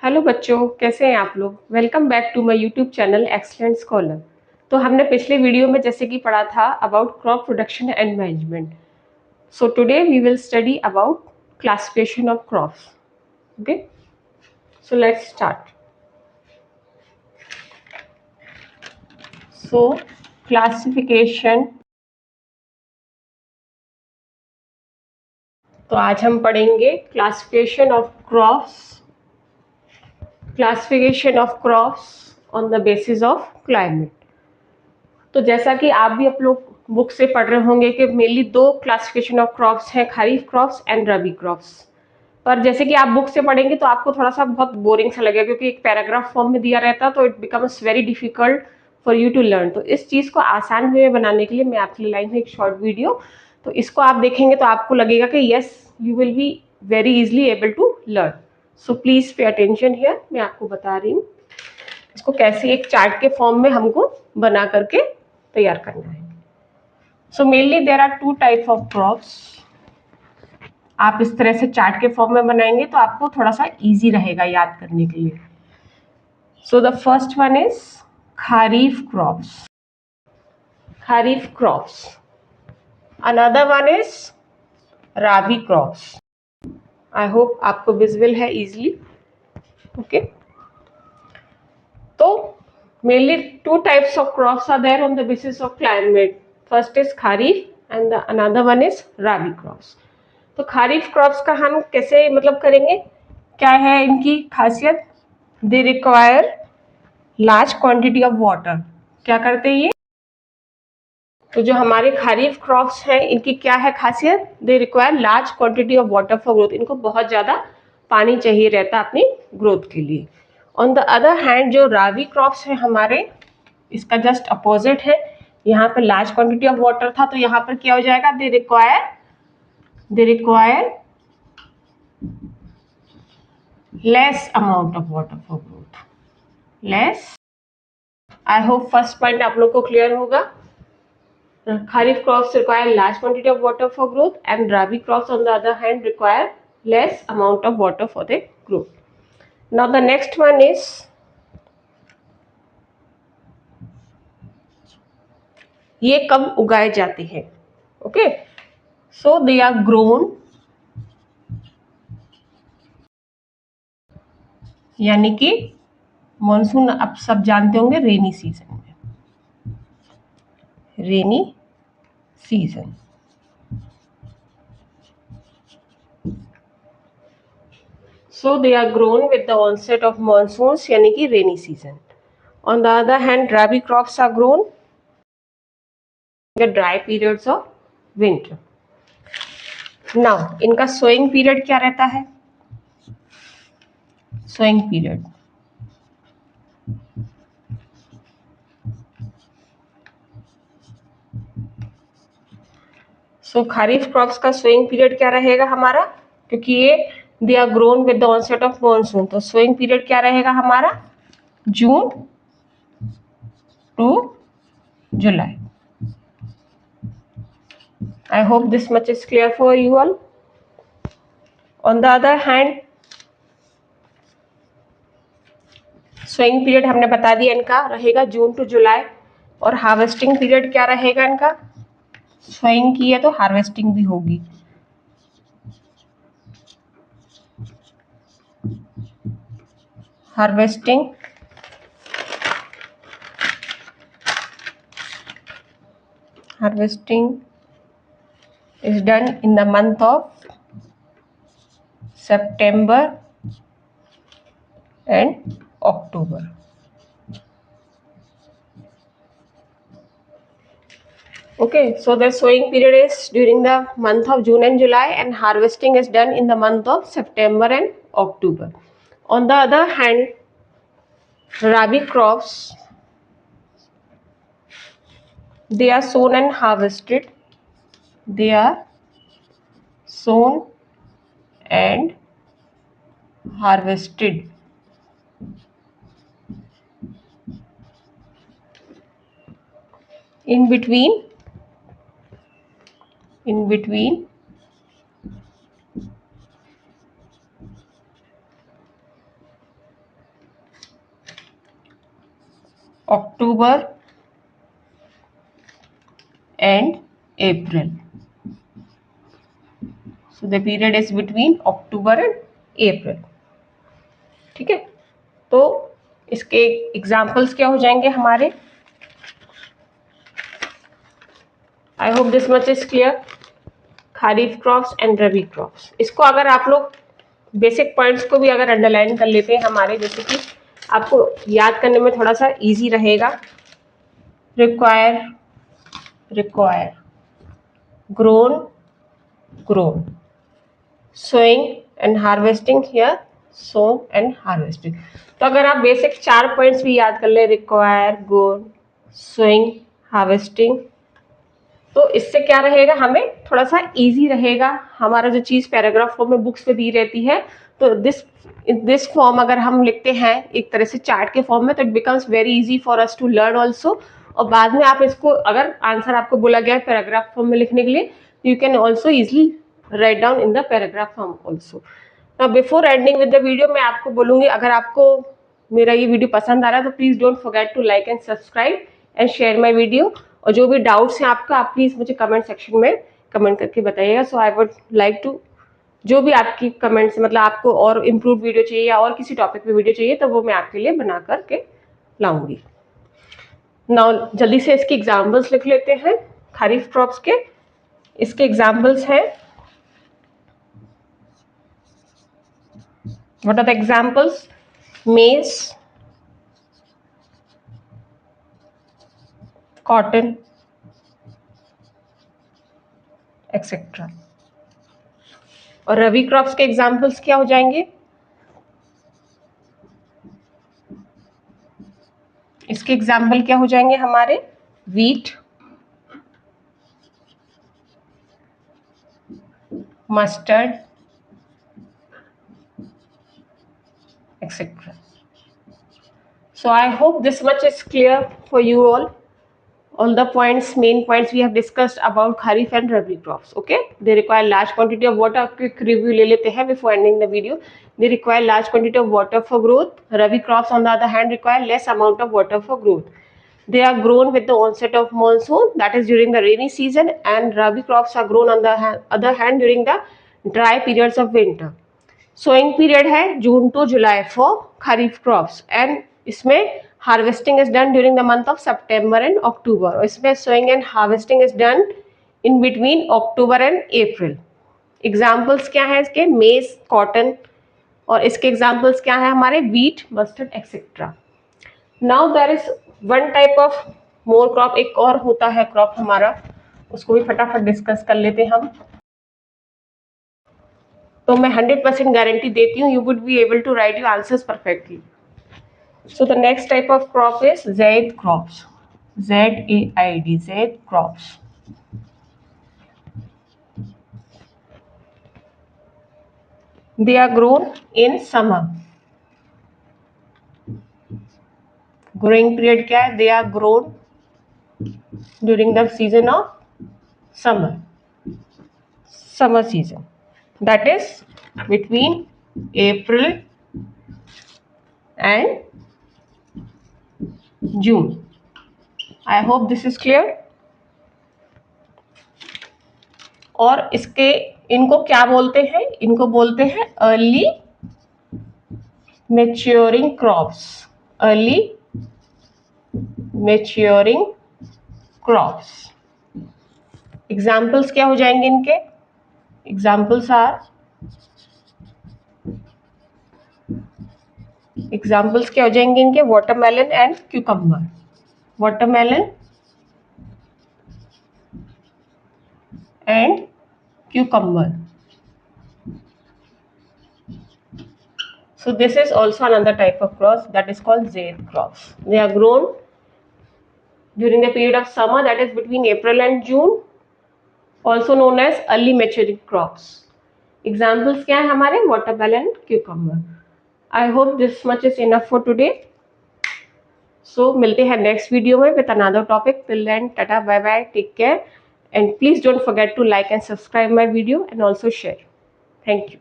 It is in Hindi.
हेलो बच्चों, कैसे हैं आप लोग। Welcome back to my YouTube channel Excellent Scholar. तो हमने पिछले वीडियो में जैसे कि पढ़ा था about crop production and management. So today we will study about classification of crops. Okay, so let's start. So classification, तो आज हम पढ़ेंगे classification of crops, classification of crops on the basis of climate. तो जैसा कि आप भी आप लोग बुक से पढ़ रहे होंगे कि मेनली दो क्लासिफिकेशन ऑफ क्रॉप्स हैं, खरीफ क्रॉप्स एंड रबी क्रॉप्स। पर जैसे कि आप बुक से पढ़ेंगे तो आपको थोड़ा सा बहुत बोरिंग सा लगेगा, क्योंकि एक पैराग्राफ फॉर्म में दिया रहता है, तो it becomes very difficult for you to learn. तो इस चीज़ को आसान वे में बनाने के लिए मैं आपके लिए लाई हूँ एक शॉर्ट वीडियो। तो इसको आप देखेंगे तो आपको लगेगा कि yes, you will be very easily able to learn. So please pay attention here. मैं आपको बता रही हूँ इसको कैसे एक चार्ट के फॉर्म में हमको बना करके तैयार करना है। So mainly there are two type of crops. आप इस तरह से चार्ट के फॉर्म में बनाएंगे तो आपको थोड़ा सा इजी रहेगा याद करने के लिए। So the first one is kharif crops, kharif crops. Another one is rabi crops. I hope आपको विजिबल है इजिली। ओके, तो mainly two types of crops are there on the basis of climate. First is kharif and the another one is rabi crops. तो खरीफ क्रॉप्स का हम कैसे मतलब करेंगे, क्या है इनकी खासियत। They require large quantity of water. क्या करते हैं ये, तो जो हमारे खरीफ क्रॉप्स हैं इनकी क्या है खासियत, they require large quantity of water for growth. इनको बहुत ज्यादा पानी चाहिए रहता है अपनी ग्रोथ के लिए। ऑन द अदर हैंड जो राबी क्रॉप्स है हमारे, इसका जस्ट अपोजिट है। यहाँ पर लार्ज क्वांटिटी ऑफ वाटर था, तो यहाँ पर क्या हो जाएगा, they require less amount of water for growth, less. I hope first point आप लोग को क्लियर होगा। Kharif crops require large quantity of water for growth, and Rabi crops on the other hand require less amount of water for their growth. Now the next one is ये कब उगाए जाते हैं। Okay, so they are grown, यानी कि मॉनसून आप सब जानते होंगे रेनी सीजन में, rainy season. So they are grown with the onset of monsoons, यानी कि rainy season. On the other hand, rabi crops are grown in the dry periods of winter. Now, इनका sowing period क्या रहता है, sowing period। So kharif crops का sowing period क्या रहेगा हमारा, क्योंकि ये they are grown with the onset of monsoon, तो sowing period क्या रहेगा हमारा, June to July. I hope this much is clear for you all. On the other hand, swing period हमने बता दिया इनका रहेगा जून टू जुलाई, और हार्वेस्टिंग पीरियड क्या रहेगा इनका, स्विंग की है तो हार्वेस्टिंग भी होगी। Harvesting is done in the month of September and October. Okay, so the sowing period is during the month of June and July, and harvesting is done in the month of September and October. On the other hand, rabi crops, they are sown and harvested. They are sown and harvested in between October and April. So the period is between October and April. ठीक है, तो इसके एग्जाम्पल्स क्या हो जाएंगे हमारे? I hope this much is clear. Kharif crops and rabi crops, इसको अगर आप लोग बेसिक पॉइंट्स को भी अगर अंडरलाइन कर लेते हैं हमारे, जैसे कि आपको याद करने में थोड़ा सा इजी रहेगा. Require, require, grown, grown, sowing and harvesting, here sown and harvesting. तो अगर आप बेसिक 4 पॉइंट्स भी याद कर ले, रिक्वायर, ग्रोन, सोइंग, हार्वेस्टिंग, तो इससे क्या रहेगा, हमें थोड़ा सा इजी रहेगा. हमारा जो चीज़ पैराग्राफ फॉर्म में बुक्स पे दी रहती है, तो दिस फॉर्म अगर हम लिखते हैं एक तरह से चार्ट के फॉर्म में, तो it becomes very easy for us to learn also. और बाद में आप इसको, अगर आंसर आपको बोला गया है पैराग्राफ फॉर्म में लिखने के लिए, you can also easily write down in the paragraph form also. Now before ending with the video, मैं आपको बोलूँगी, अगर आपको मेरा ये वीडियो पसंद आ रहा है तो please don't forget to like and subscribe and share my video. और जो भी डाउट्स हैं आपका, आप प्लीज़ मुझे कमेंट सेक्शन में कमेंट करके बताइएगा. सो आई वुड लाइक टू, जो भी आपकी कमेंट्स, मतलब आपको और इम्प्रूव वीडियो चाहिए या और किसी टॉपिक पे वीडियो चाहिए, तो वो मैं आपके लिए बना करके लाऊंगी. नाउ जल्दी से इसके एग्जाम्पल्स लिख लेते हैं खरीफ क्रॉप्स के. इसके एग्जाम्पल्स हैं, व्हाट आर द एग्जाम्पल्स? मेज, कॉटन, एक्सेट्रा. और रबी क्रॉप्स के एग्जाम्पल्स क्या हो जाएंगे? इसके एग्जाम्पल क्या हो जाएंगे हमारे? Wheat, mustard, etc. So I hope this much is clear for you all the points, main points we have discussed about kharif and rabi crops. Okay, they require large quantity of water. Quick review le lete hain before ending the video. They require large quantity of water for growth. Rabi crops on the other hand require less amount of water for growth. They are grown with the onset of monsoon, that is during the rainy season, and rabi crops are grown on the other hand during the dry periods of winter. Sowing period है June to July for kharif crops, and इसमें harvesting is done during the month of September and October. और इसमें sowing and harvesting is done in between October and April. Examples क्या है इसके? मेज, कॉटन. और इसके एग्जाम्पल्स क्या है हमारे? Wheat, mustard, etcetera. Now there is one type of more crop, एक और होता है क्रॉप हमारा, उसको भी फटाफट डिस्कस कर लेते हैं हम. तो मैं 100% गारंटी देती हूँ, you would be able to write your answers perfectly. So the next type of crop is zaid crops. ZAID, zaid crops. They are grown in summer. Growing period क्या है? They are grown during the season of summer. Summer season. That is between April and June. I hope this is clear. और इसके, इनको क्या बोलते हैं? इनको बोलते हैं early maturing crops. Early maturing crops. Examples क्या हो जाएंगे इनके? एग्जाम्पल्स आर, एग्जाम्पल्स क्या हो जाएंगे इनके? Watermelon and cucumber. Watermelon and cucumber. So this is also another type of crops that is called Zaid crops. They are grown during the period of summer, that is between April and June, also known as early maturing crops. Examples क्या है हमारे? Watermelon, cucumber. I hope this much is enough for today. So मिलते हैं next video में with another topic. Till then, tata, bye bye, take care. And please don't forget to like and subscribe my video and also share. Thank you.